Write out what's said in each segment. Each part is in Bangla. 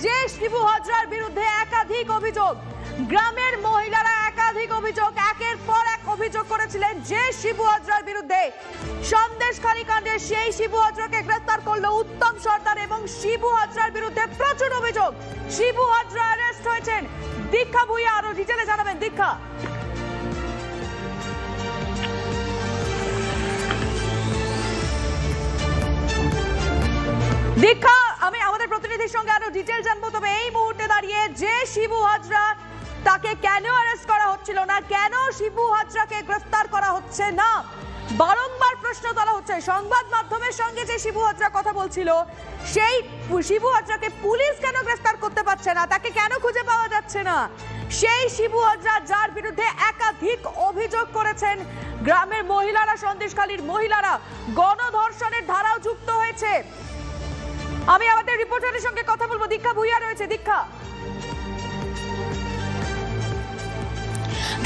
যে শিবু হাজরার বিরুদ্ধে একাধিক অভিযোগ, গ্রামের মহিলারা একাধিক অভিযোগ, একের পর এক অভিযোগ করেছিলেন যে শিবু হাজরার বিরুদ্ধে। সন্দেশখালী কাণ্ডে সেই শিবু হাজরাকে গ্রেফতার করলো উত্তম সর্দার এবং শিবু হাজরার বিরুদ্ধে প্রচুর অভিযোগ। শিবু হাজরা অ্যারেস্ট হয়েছেন। দীক্ষা ভুইয়া আরো ডিটেলে জানাবেন। দীক্ষা, আমি আমাদের প্রতিনিধির সঙ্গে আরো ডিটেল জানবো। তবে এই মুহূর্তে দাঁড়িয়ে যে শিবু হাজরা, তাকে কেন অ্যারেস্ট করা হচ্ছিল না, কেন শিবু হাজরাকে গ্রেফতার করা হচ্ছে না, বারংবার প্রশ্ন তোলা হচ্ছে। সংবাদ মাধ্যমের সঙ্গে যে শিবু হাজরা কথা বলছিল, সেই শিবু হাজরাকে পুলিশ কেন গ্রেফতার করতে পারছে না, তাকে কেন খুঁজে পাওয়া যাচ্ছে না? সেই শিবু হাজরা যার বিরুদ্ধে একাধিক অভিযোগ করেছেন গ্রামের মহিলারা, সন্দেশখালীর মহিলারা, গণধর্ষণের ধারাও যুক্ত হয়েছে। আমি আমাদের রিপোর্টারের সঙ্গে কথা বলবো। দীক্ষা ভুইয়া রয়েছে। দীক্ষা,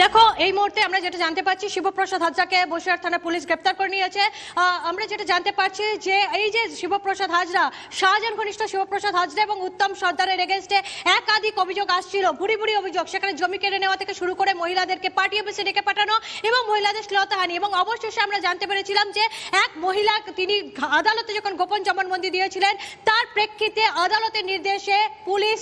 দেখো, এই মুহূর্তে আমরা যেটা জানতে পারছি, শিবপ্রসাদ হাজরাকে বসিরহাট থানা পুলিশ গ্রেপ্তার করে নিয়েছে। আমরা যেটা জানতে পারছি যে এই যে শিবপ্রসাদ হাজরা, শাহজাহান ঘনিষ্ঠ শিবপ্রসাদ হাজরা এবং উত্তম সর্দারের এগেইনস্টে একাধিক অভিযোগ আসছিল, ভুরি ভুরি অভিযোগ। সেখানে জমি কেড়ে নেওয়া থেকে শুরু করে মহিলাদেরকে পার্টি অফিসে ডেকে পাঠানো এবং মহিলাদের শ্লীলতাহানি, এবং অবশেষে আমরা জানতে পেরেছিলাম যে এক মহিলা, তিনি আদালতে যখন গোপন জবানবন্দি দিয়েছিলেন, তার প্রেক্ষিতে আদালতের নির্দেশে পুলিশ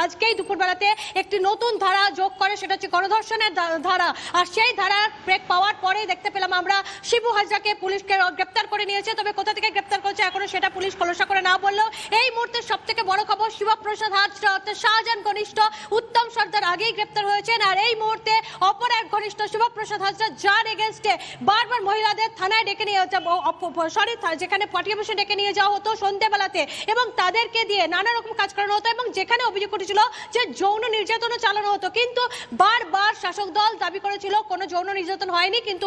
আজকেই দুপুরবেলাতে একটি নতুন ধারা যোগ করে, সেটা হচ্ছে গণধর্ষণের ধারা। আর সেই ধারার ব্রেক পাওয়ার পরেই দেখতে পেলাম আমরা শিবু হাজরাকে পুলিশকে গ্রেপ্তার করে নিয়েছে। তবে কোথা থেকে গ্রেপ্তার করেছে এখনো সেটা পুলিশ খোলসা করে না বললেও এই মুহূর্তে সব থেকে বড় খবর, শিবপ্রসাদ হাজরা অর্থাৎ শাহজাহান ঘনিষ্ঠ উত্তম সর্দার আগেই গ্রেপ্তার হয়েছেন। আর এই মুহূর্তে অপর এক ঘনিষ্ঠ শিবপ্রসাদ হাজরা, যার এগেইনস্টে বারবার মহিলাদের থানায় ডেকে নিয়ে যেখানে পার্টি অফিসে ডেকে নিয়ে যাওয়া হতো সন্ধ্যেবেলাতে, এবং তাদেরকে দিয়ে নানা রকম কাজ করানো হতো, এবং যেখানে অভিযোগ উঠেছিল যে যৌন নির্যাতনও চালানো হতো। কিন্তু বারবার শাসক দল দাবি করেছিল কোনো যৌন নির্যাতন হয়নি, কিন্তু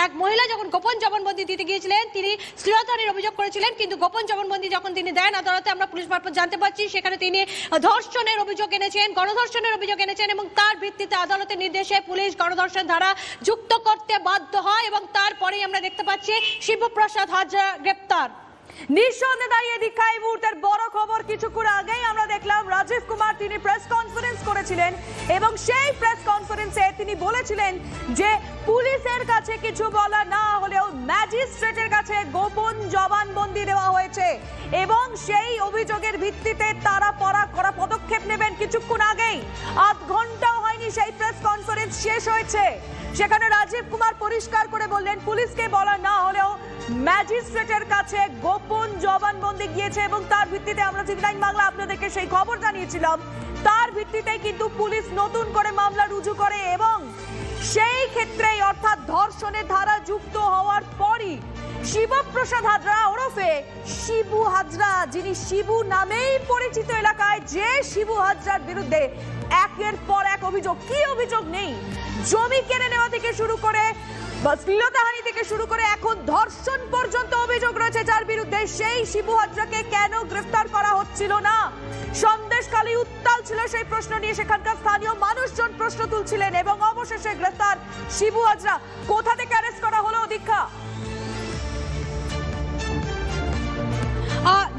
এক মহিলা যখন গোপন জবানবন্দি দিতে গিয়েছিলেন, তিনি শ্লীলতাহানির অভিযোগ করেছিলেন। কিন্তু গোপন জবানবন্দি যখন তিনি দেন আদালতে, আমরা পুলিশ মারফত জানতে পারছি সেখানে তিনি ধর্ষণের অভিযোগ এনেছেন, গণধর্ষণের অভিযোগ এনেছেন, এবং তার ভিত্তিতে আদালতের নির্দেশে পুলিশ গণধর্ষণ ধারা যুক্ত করতে বাধ্য হয়, এবং তারপরেই আমরা দেখতে পাচ্ছি শিবপ্রসাদ হাজরা গ্রেপ্তার। নিঃসন্দেহে দাঁড়িয়ে দীক্ষা, এই মুহূর্তের বড় খবর, কিছুক্ষণ আগেই আমরা দেখলাম রাজীব কুমার তিনি প্রেস কনফারেন্স করেছিলেন এবং সেই প্রেস কনফারেন্সে তিনি বলেছিলেন যে পুলিশের কাছে কিছু বলা না হলেও ম্যাজিস্ট্রেটের কাছে গোপন জবানবন্দি দেওয়া হয়েছে এবং সেই অভিযোগের ভিত্তিতে তারা করা পদক্ষেপ নেবেন। কিছুক্ষণ আগেই, আধ ঘন্টাও হয়নি সেই প্রেস কনফারেন্স শেষ হয়েছে, সেখানে রাজীব কুমার পরিষ্কার করে বললেন পুলিশকে বলা না হলেও ম্যাজিস্ট্রেটের কাছে গোপন জবানবন্দি গিয়েছে, এবং তার ভিত্তিতে আমরা টিভি9 বাংলা আপনাদেরকে সেই খবর জানিয়েছিলাম। তার ভিত্তিতে কিন্তু পুলিশ নতুন করে মামলা রুজু করে, এবং সেই ক্ষেত্রেই অর্থাৎ ধর্ষণের ধারা যুক্ত হওয়ার পরই শিবপ্রসাদ হাজরা ওরফে শিবু হাজরা, যিনি শিবু নামেই পরিচিত এলাকায়, যে শিবু হাজরার বিরুদ্ধে একের পর এক অভিযোগ, কি অভিযোগ নেই, জমি কেড়ে নেওয়া থেকে শুরু করে শ্লীলতাহানি থেকে শুরু করে এখন ধর্ষণ পর্যন্ত অভিযোগ রয়েছে যার বিরুদ্ধে। সেই শিবু হাজরাকে কেন গ্রেফতার করা হচ্ছিল না? সন্দেশখালী উত্তাল ছিল সেই প্রশ্ন নিয়ে, সেখানকার স্থানীয় মানুষজন প্রশ্ন তুলছিলেন, এবং অবশেষে গ্রেফতার শিবু হাজরা। কোথা থেকে অ্যারেস্ট করা হলো দীক্ষা?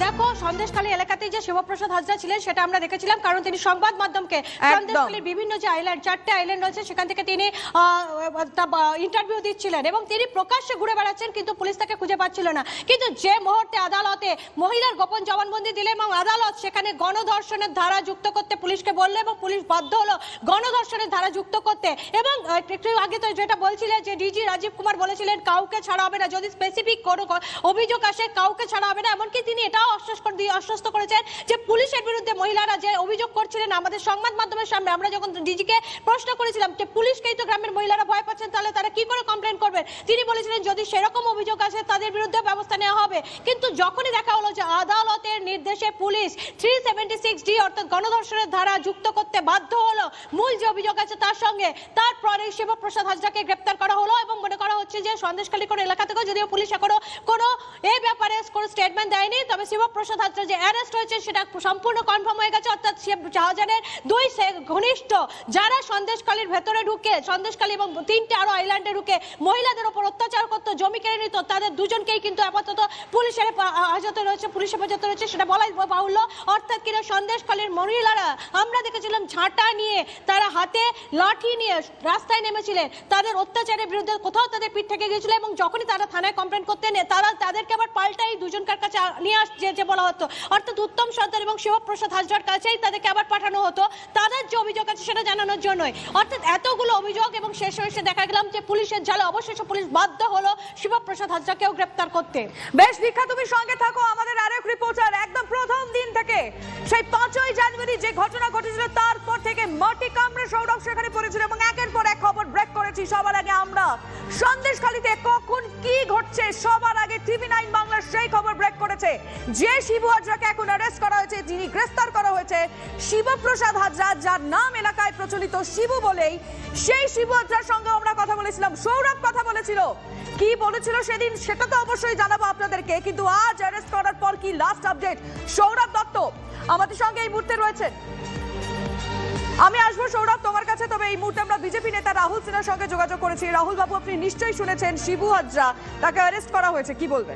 দেখো, সন্দেশখালী এলাকাতে যে শিবপ্রসাদ হাজরা ছিলেন সেটা আমরা দেখেছিলাম, কারণ তিনি সংবাদ মাধ্যমকে সন্দেশখালীর বিভিন্ন যে আইল্যান্ড, 4টে আইল্যান্ড রয়েছে, সেখান থেকে তিনি ইন্টারভিউ দিচ্ছিলেন এবং তিনি প্রকাশ্যে ঘুরে বেড়াচ্ছেন, কিন্তু পুলিশ তাকে খুঁজে পাচ্ছিল না। কিন্তু যে মুহূর্তে আদালতে মহিলার গোপন জবানবন্দি দিলেন এবং আদালত সেখানে গণধর্ষণের ধারা যুক্ত করতে পুলিশকে বললো, এবং পুলিশ বাধ্য হলো গণধর্ষণের ধারা যুক্ত করতে। এবং একটু আগে তো যেটা বলছিলেন যে ডিজি রাজীব কুমার বলেছিলেন কাউকে ছাড়া হবে না, যদি স্পেসিফিক কোনো অভিযোগ আসে কাউকে ছাড়া হবে না। এমনকি তিনি এটাও আশ্বস্ত করেছেন যে পুলিশের বিরুদ্ধে মহিলারা যে অভিযোগ করছিলেন আমাদের সংবাদ মাধ্যমের সামনে, আমরা যখন ডিজিকে প্রশ্ন করেছিলাম যে পুলিশকেই তো গ্রামের মহিলারা ভয় পাচ্ছেন, তাহলে তারা কি করে কমপ্লেন করবেন, তিনি বলেছিলেন যদি সেরকম অভিযোগ আসে তাদের বিরুদ্ধে ব্যবস্থা নেওয়া হবে। কিন্তু যখনই দেখা হলো যে আদালতের নির্দেশে পুলিশ 376D অর্থাৎ গণধর্ষণের ধারা যুক্ত করতে বাধ্য হলো মূল যে অভিযোগ আছে তার সঙ্গে, তারপরে শিবপ্রসাদ হাজরাকে গ্রেপ্তার করা হলো, এবং মনে করা হচ্ছে যে সন্দেশখালী কোনো এলাকা থেকে, যদিও পুলিশ এখনো কোনো এই ব্যাপারে কোনো স্টেটমেন্ট দেয়নি, তবে শিবপ্রসাদ হাজরা যে অ্যারেস্ট হয়েছে সেটা সম্পূর্ণ কনফার্ম হয়ে গেছে। অর্থাৎ শাহজাহানের দুই ঘনিষ্ঠ যারা সন্দেশখালীর ভেতরে ঢুকে, সন্দেশখালী এবং 3টে আরো আইল্যান্ডে ঢুকে মহিলাদের উপর অত্যাচার করতো, জমি কেড়ে নিত, তাদের দুজনকেই কিন্তু আপাতত পুলিশের হাজতে রয়েছে, পুলিশ হেফাজতে রয়েছে, সেটা বলাই বাহুল্য। অর্থাৎ কিনা সন্দেশখালীর মহিলারা আমরা দেখেছিলাম ঝাঁটা নিয়ে, তারা হাতে লাঠি নিয়ে রাস্তায় নেমেছিলেন, তাদের অত্যাচারের বিরুদ্ধে কোথাও তাদের পিঠ থেকে গিয়েছিল এবং যখনই তারা থানায় কমপ্লেন করতেন তারা তাদেরকে আবার পাল্টাই দুজনকার কাছে নিয়ে আসছে যে বলা হতো, অর্থাৎ উত্তম সর্দার এবং শিবপ্রসাদ হাজরার কাছেই তাদেরকে আবার পাঠানো হতো তাদের যে অভিযোগ আছে সেটা জানানোর জন্যই। অর্থাৎ এতগুলো অভিযোগ এবং শেষে এসে দেখা গেলাম যে পুলিশের জালে অবশেষে পুলিশ বাধ্য হলো শিবপ্রসাদ হাজরাকেও গ্রেপ্তার করতে। বেশ দীক্ষা, তুমি সঙ্গে থাকো, আমাদের আরেক রিপোর্টার একদম প্রথম দিন থেকে সেই 5ই জানুয়ারি যে ঘটনা ঘটেছিল তারপর থেকে মাটি কামড়ে সৌরভ সেখানে পড়েছিল এবং একের পর এক খবর ব্রেক করেছি। সবার আগে আমরা সন্দেশখালীতে কখন কি ঘটছে সবার আগে TV9 বাংলার সেই খবর ব্রেক করেছে। যে শিবু হাজরাকে এখন অ্যারেস্ট করা হয়েছে, যিনি গ্রেফতার করা হয়েছে শিবপ্রসাদ হাজরা, যার নাম এলাকায় প্রচলিত শিবু বলেই, সেই শিবু হাজরার সঙ্গে আমরা কথা বলেছিলাম। সৌরভ কথা বলেছিল, কি বলেছিল সেদিন সেটা তো অবশ্যই জানাবো আপনাদেরকে, কিন্তু আজ অ্যারেস্ট করার পর কি লাস্ট আপডেট সৌরভ দত্ত আমাদের সঙ্গে এই মুহূর্তে রয়েছেন। আমি আসবো সৌরভ তোমার কাছে, তবে এই মুহূর্তে আমরা বিজেপি নেতা রাহুল সিনহার সঙ্গে যোগাযোগ করেছি। রাহুল বাবু, আপনি নিশ্চয়ই শুনেছেন শিবু হাজরা তাকে অ্যারেস্ট করা হয়েছে, কি বলবেন?